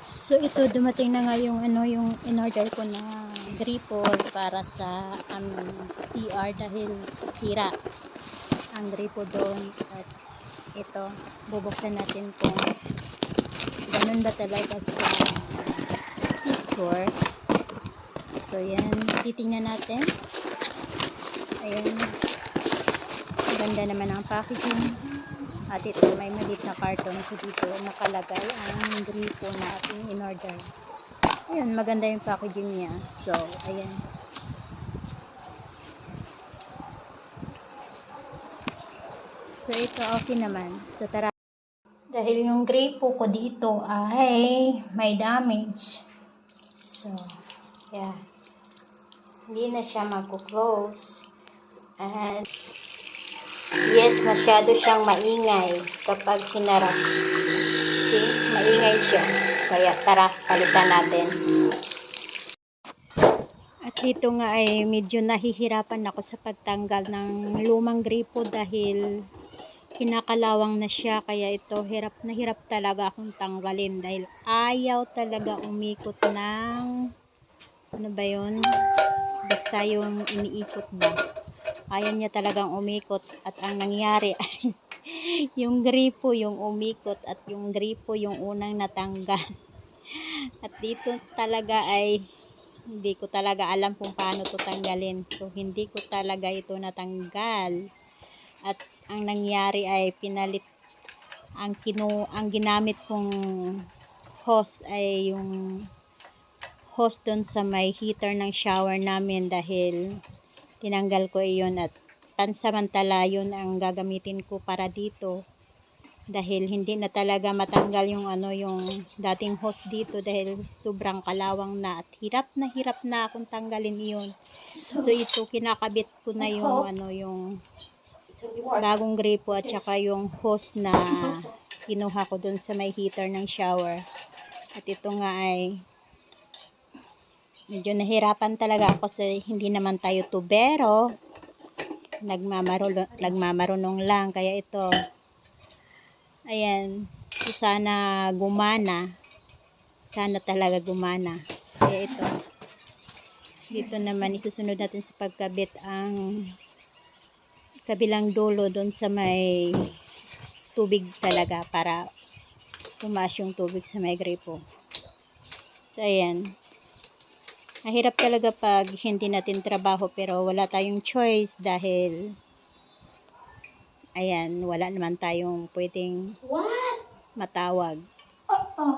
So ito dumating na nga yung yung in-order ko na gripo para sa CR dahil sira ang gripo doon. At ito bubuksan natin kung ganun ba talaga sa picture. So yan, titingnan natin. Ayan, ganda naman ang packaging. At ito may maliit na carton, so dito nakalagay ang gripo na ating in-order. Ayan, maganda yung packaging niya. So ayan, so ito okay naman. So tara, dahil yung gripo ko dito ay may damage, so yeah, hindi na siya magko-close. And yes, masyado siyang maingay kapag sinara. See, maingay siya. Kaya tara, palitan natin. At dito nga ay medyo nahihirapan ako sa pagtanggal ng lumang gripo dahil kinakalawang na siya. Kaya ito, hirap na hirap talaga akong tanggalin dahil ayaw talaga umikot ng ano ba yun? Basta yung iniikot ba? Ayaw niya talagang umikot at ang nangyari ay yung gripo yung umikot at yung gripo yung unang natanggal. At dito talaga ay hindi ko talaga alam kung paano to tanggalin. So hindi ko talaga ito natanggal. At ang nangyari ay pinalit ang ginamit kong hose ay yung hose doon sa may heater ng shower namin dahil tinanggal ko iyon at pansamantala yun ang gagamitin ko para dito dahil hindi na talaga matanggal yung yung dating hose dito dahil sobrang kalawang na at hirap na akong tanggalin iyon. So ito kinakabit ko na yung yung bagong gripo at saka yung hose na kinuha ko dun sa may heater ng shower. At ito nga ay medyo nahirapan talaga ako kasi hindi naman tayo tubero, nagmamarunong lang. Kaya ito, ayan, sana gumana, sana talaga gumana. Kaya ito, dito naman isusunod natin sa pagkabit ang kabilang dulo doon sa may tubig talaga para tumaas yung tubig sa may gripo. So ayan, mahirap talaga pag hindi natin trabaho pero wala tayong choice dahil ayan, wala naman tayong pwedeng matawag.